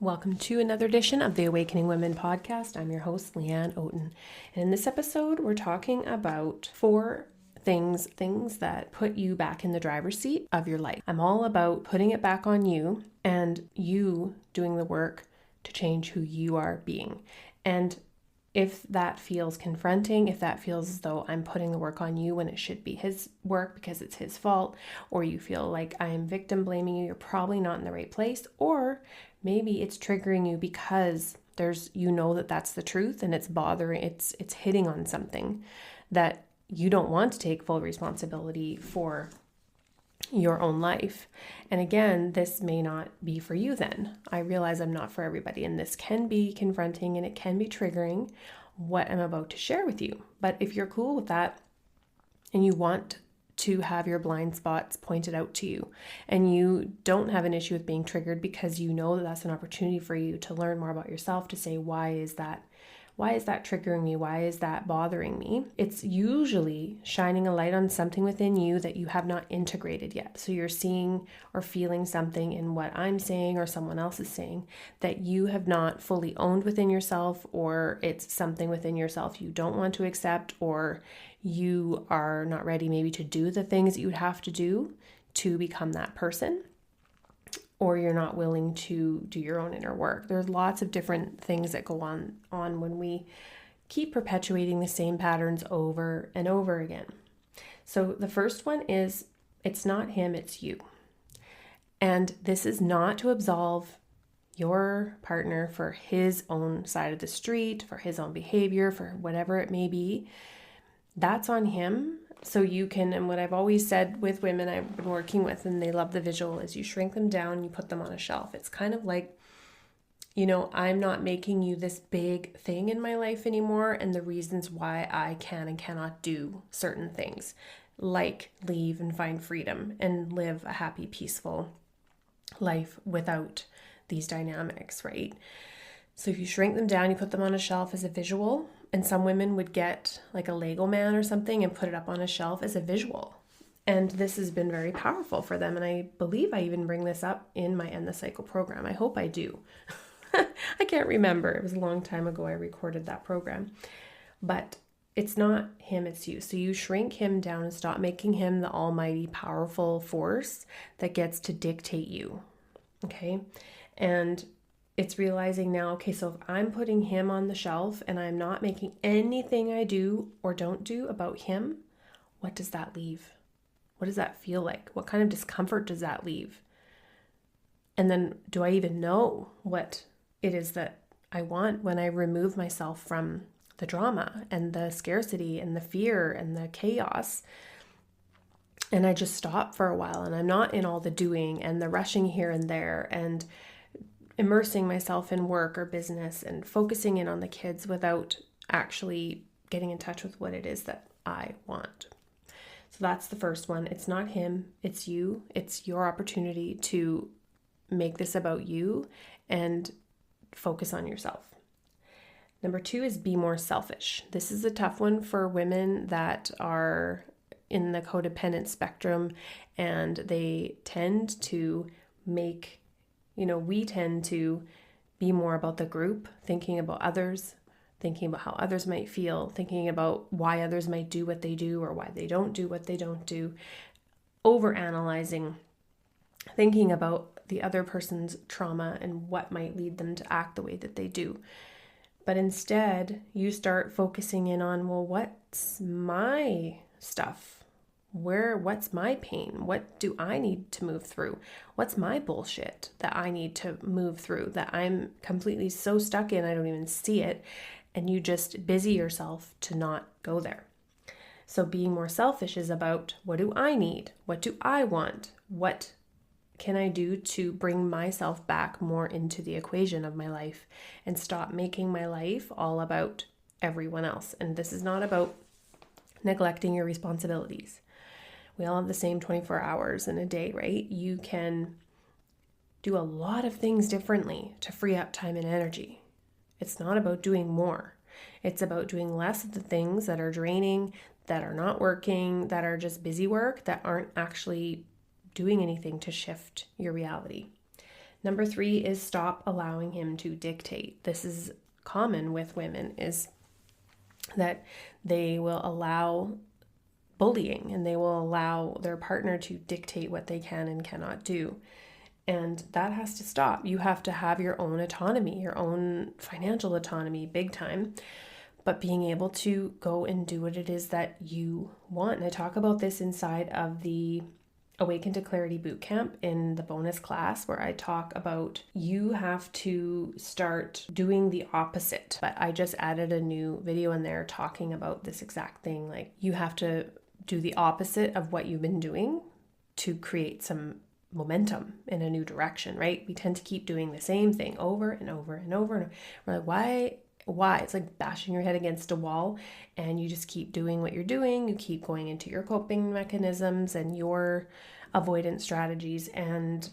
Welcome to another edition of the Awakening Women podcast. I'm your host, Leanne Oaten. And in this episode, we're talking about 4 things that put you back in the driver's seat of your life. I'm all about putting it back on you and you doing the work to change who you are being. And if that feels confronting, if that feels as though I'm putting the work on you when it should be his work because it's his fault, or you feel like I am victim blaming you, you're probably not in the right place. Or maybe it's triggering you because that's the truth and it's bothering, it's hitting on something that you don't want to take full responsibility for your own life. And again, this may not be for you then. I realize I'm not for everybody, and this can be confronting and it can be triggering what I'm about to share with you. But if you're cool with that and you want to have your blind spots pointed out to you and you don't have an issue with being triggered because you know that that's an opportunity for you to learn more about yourself, to say, why is that triggering me? Why is that bothering me? It's usually shining a light on something within you that you have not integrated yet. So you're seeing or feeling something in what I'm saying or someone else is saying that you have not fully owned within yourself, or it's something within yourself you don't want to accept, or you are not ready maybe to do the things that you would have to do to become that person, or you're not willing to do your own inner work. There's lots of different things that go on when we keep perpetuating the same patterns over and over again. So the first one is, it's not him, it's you. And this is not to absolve your partner for his own side of the street, for his own behavior, for whatever it may be. That's on him. So you can, and what I've always said with women I've been working with, and they love the visual, is you shrink them down, you put them on a shelf. It's kind of like, I'm not making you this big thing in my life anymore, and the reasons why I can and cannot do certain things, like leave and find freedom and live a happy, peaceful life without these dynamics, right? So if you shrink them down, you put them on a shelf as a visual. And some women would get like a Lego man or something and put it up on a shelf as a visual. And this has been very powerful for them. And I believe I even bring this up in my End the Cycle program. I hope I do. I can't remember. It was a long time ago I recorded that program. But it's not him, it's you. So you shrink him down and stop making him the almighty powerful force that gets to dictate you. Okay? And it's realizing now, okay, so if I'm putting him on the shelf and I'm not making anything I do or don't do about him, what does that leave? What does that feel like? What kind of discomfort does that leave? And then do I even know what it is that I want when I remove myself from the drama and the scarcity and the fear and the chaos? And I just stop for a while and I'm not in all the doing and the rushing here and there and immersing myself in work or business and focusing in on the kids without actually getting in touch with what it is that I want. So that's the first one. It's not him, it's you. It's your opportunity to make this about you and focus on yourself. Number 2 is be more selfish. This is a tough one for women that are in the codependent spectrum, and they tend to make we tend to be more about the group, thinking about others, thinking about how others might feel, thinking about why others might do what they do or why they don't do what they don't do, overanalyzing, thinking about the other person's trauma and what might lead them to act the way that they do. But instead, you start focusing in on, well, what's my stuff? What's my pain? What do I need to move through? What's my bullshit that I need to move through that I'm completely so stuck in I don't even see it, and you just busy yourself to not go there. So being more selfish is about, what do I need? What do I want? What can I do to bring myself back more into the equation of my life and stop making my life all about everyone else? And this is not about neglecting your responsibilities. We all have the same 24 hours in a day, right? You can do a lot of things differently to free up time and energy. It's not about doing more. It's about doing less of the things that are draining, that are not working, that are just busy work, that aren't actually doing anything to shift your reality. Number 3 is stop allowing him to dictate. This is common with women, is that they will allow bullying and they will allow their partner to dictate what they can and cannot do. And that has to stop. You have to have your own autonomy, your own financial autonomy, big time, but being able to go and do what it is that you want. And I talk about this inside of the Awaken to Clarity Bootcamp in the bonus class, where I talk about you have to start doing the opposite. But I just added a new video in there talking about this exact thing. Like, you have to do the opposite of what you've been doing to create some momentum in a new direction, right? We tend to keep doing the same thing over and over and over. And we're like, why? It's like bashing your head against a wall, and you just keep doing what you're doing. You keep going into your coping mechanisms and your avoidance strategies, and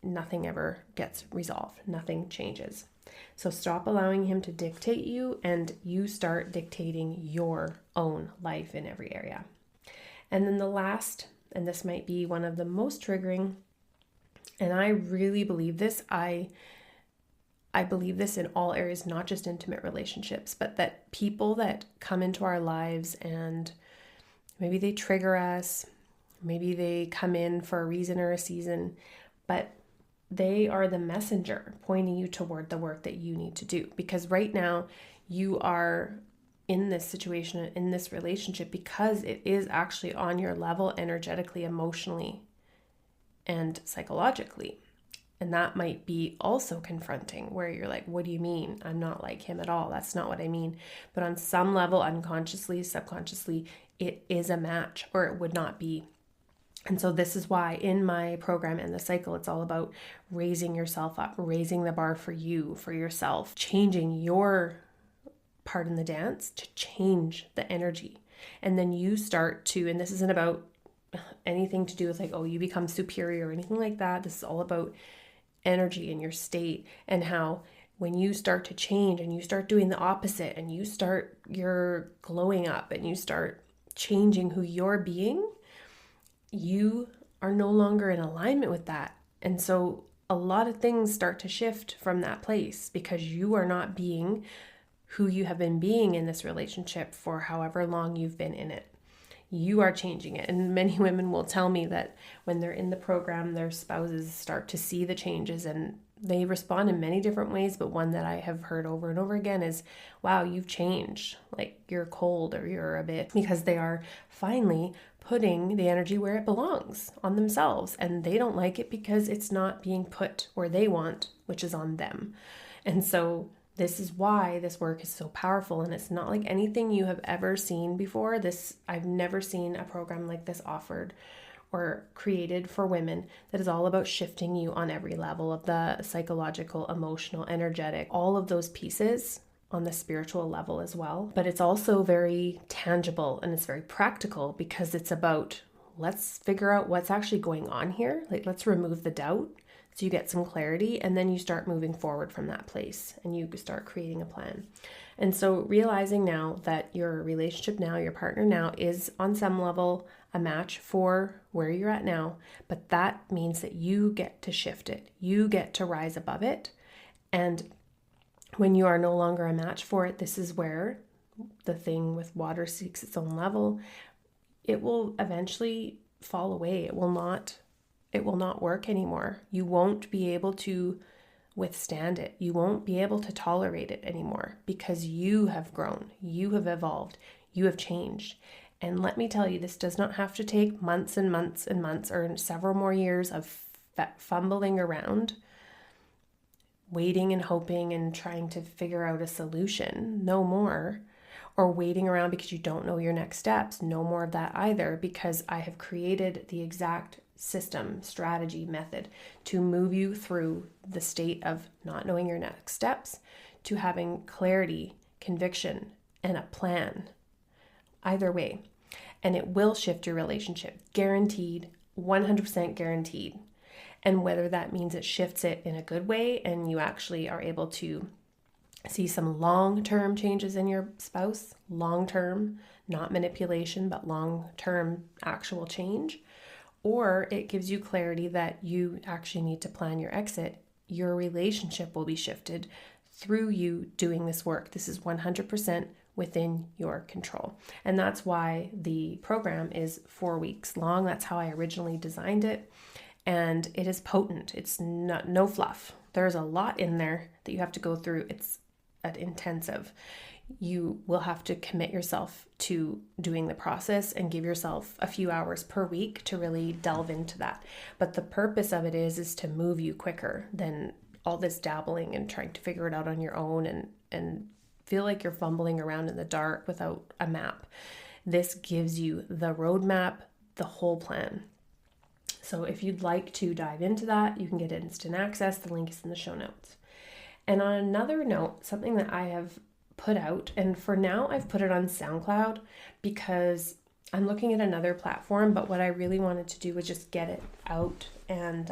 nothing ever gets resolved. Nothing changes. So stop allowing him to dictate you, and you start dictating your own life in every area. And then the last, and this might be one of the most triggering, and I really believe this, I believe this in all areas, not just intimate relationships, but that people that come into our lives and maybe they trigger us, maybe they come in for a reason or a season, but they are the messenger pointing you toward the work that you need to do. Because right now you are in this situation, in this relationship, because it is actually on your level energetically, emotionally, and psychologically. And that might be also confronting, where you're like, what do you mean? I'm not like him at all. That's not what I mean. But on some level, unconsciously, subconsciously, it is a match, or it would not be. And so this is why in my program and the cycle, it's all about raising yourself up, raising the bar for you, for yourself, changing your part in the dance to change the energy. And then you start to, and this isn't about anything to do with like, oh, you become superior or anything like that. This is all about energy in your state, and how when you start to change and you start doing the opposite and you're glowing up and you start changing who you're being, you are no longer in alignment with that. And so a lot of things start to shift from that place, because you are not being who you have been being in this relationship for however long you've been in it. You are changing it. And many women will tell me that when they're in the program, their spouses start to see the changes, and they respond in many different ways. But one that I have heard over and over again is, wow, you've changed. Like, you're cold, or you're a bit, because they are finally putting the energy where it belongs, on themselves. And they don't like it because it's not being put where they want, which is on them. And so this is why this work is so powerful, and it's not like anything you have ever seen before. I've never seen a program like this offered or created for women that is all about shifting you on every level of the psychological, emotional, energetic, all of those pieces on the spiritual level as well. But it's also very tangible and it's very practical, because it's about, let's figure out what's actually going on here. Like, let's remove the doubt. So you get some clarity, and then you start moving forward from that place, and you start creating a plan. And so realizing now that your relationship now, your partner now, is on some level a match for where you're at now, but that means that you get to shift it. You get to rise above it. And when you are no longer a match for it, this is where the thing with water seeks its own level. It will eventually fall away. It will not work anymore. You won't be able to withstand it. You won't be able to tolerate it anymore, because you have grown, you have evolved, you have changed. And let me tell you, this does not have to take months and months and months, or several more years of fumbling around, waiting and hoping and trying to figure out a solution. No more. Or waiting around because you don't know your next steps. No more of that either, because I have created the exact system, strategy, method to move you through the state of not knowing your next steps to having clarity, conviction, and a plan. Either way. And it will shift your relationship. Guaranteed, 100% guaranteed. And whether that means it shifts it in a good way and you actually are able to see some long-term changes in your spouse, long-term, not manipulation, but long-term actual change, or it gives you clarity that you actually need to plan your exit your relationship will be shifted through you doing this work. This is 100% within your control. And that's why the program is 4 weeks long. That's how I originally designed it. And it is potent. It's no fluff. There's a lot in there that you have to go through. It's intensive. You will have to commit yourself to doing the process and give yourself a few hours per week to really delve into that. But the purpose of it is to move you quicker than all this dabbling and trying to figure it out on your own and feel like you're fumbling around in the dark without a map. This gives you the roadmap, the whole plan. So if you'd like to dive into that, you can get instant access. The link is in the show notes. And on another note, something that I have put out, and for now I've put it on SoundCloud because I'm looking at another platform, but what I really wanted to do was just get it out and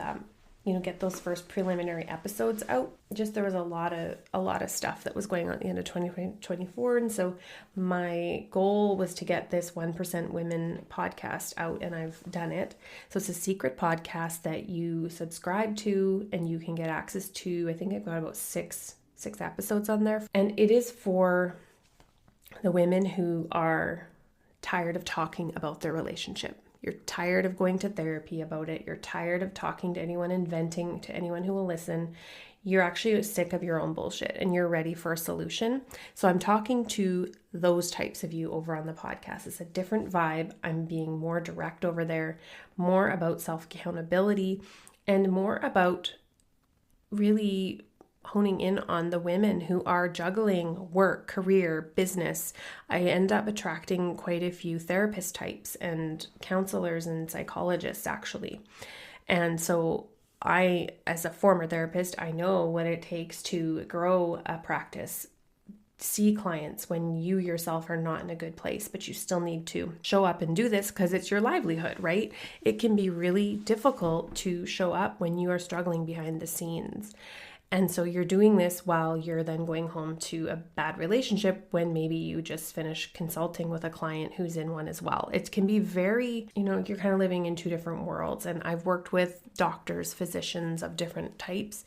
get those first preliminary episodes out. Just there was a lot of stuff that was going on at the end of 2024, and so my goal was to get this 1% Women podcast out, and I've done it. So it's a secret podcast that you subscribe to and you can get access to. I think I've got about six episodes on there, and it is for the women who are tired of talking about their relationship. You're tired of going to therapy about it. You're tired of talking to anyone and venting to anyone who will listen. You're actually sick of your own bullshit and you're ready for a solution. So I'm talking to those types of you over on the podcast. It's a different vibe. I'm being more direct over there, more about self-accountability and more about really honing in on the women who are juggling work, career, business. I end up attracting quite a few therapist types and counselors and psychologists actually. And so I, as a former therapist, I know what it takes to grow a practice, see clients when you yourself are not in a good place, but you still need to show up and do this because it's your livelihood, right? It can be really difficult to show up when you are struggling behind the scenes. And so you're doing this while you're then going home to a bad relationship when maybe you just finished consulting with a client who's in one as well. It can be very, you're kind of living in two different worlds. And I've worked with doctors, physicians of different types,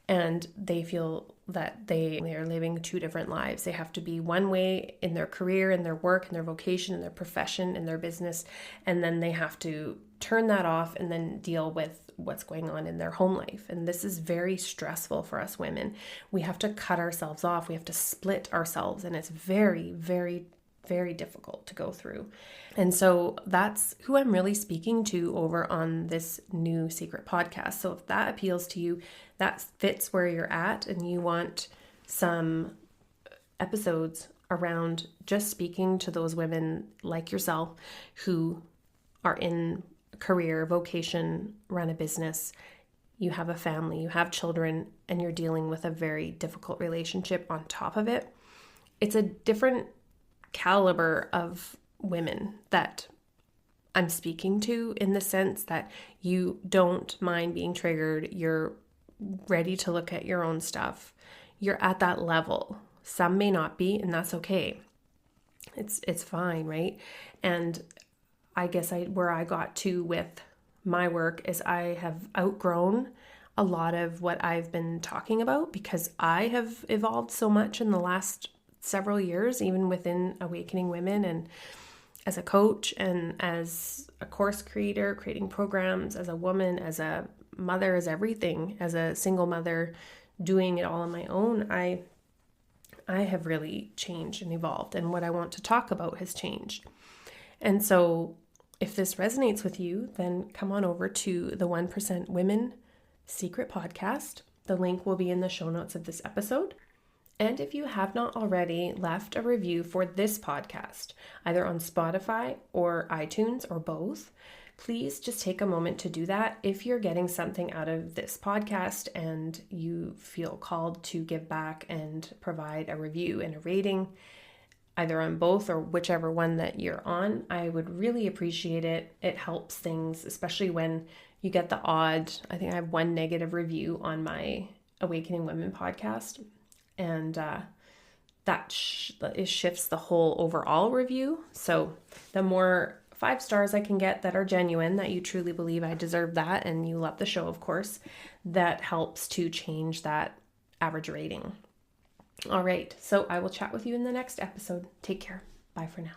and they feel that they are living two different lives. They have to be one way in their career, in their work, in their vocation, in their profession, in their business, and then they have to turn that off and then deal with what's going on in their home life. And this is very stressful for us women. We have to cut ourselves off. We have to split ourselves. And it's very, very, very difficult to go through. And so that's who I'm really speaking to over on this new secret podcast. So if that appeals to you, that fits where you're at, and you want some episodes around just speaking to those women like yourself who are in career, vocation, run a business, you have a family, you have children, and you're dealing with a very difficult relationship on top of it. It's a different caliber of women that I'm speaking to, in the sense that you don't mind being triggered. You're ready to look at your own stuff. You're at that level. Some may not be, and that's okay. It's fine, right? And I guess where I got to with my work is I have outgrown a lot of what I've been talking about, because I have evolved so much in the last several years, even within Awakening Women, and as a coach and as a course creator, creating programs, as a woman, as a mother, as everything, as a single mother, doing it all on my own. I have really changed and evolved, and what I want to talk about has changed. And so if this resonates with you, then come on over to the 1% Women Secret Podcast. The link will be in the show notes of this episode. And if you have not already left a review for this podcast, either on Spotify or iTunes or both, please just take a moment to do that. If you're getting something out of this podcast and you feel called to give back and provide a review and a rating, either on both or whichever one that you're on, I would really appreciate it. It helps things, especially when you get the odd, I think I have one negative review on my Awakening Women podcast. And that shifts the whole overall review. So the more 5 stars I can get that are genuine, that you truly believe I deserve that, and you love the show, of course, that helps to change that average rating. All right, so I will chat with you in the next episode. Take care. Bye for now.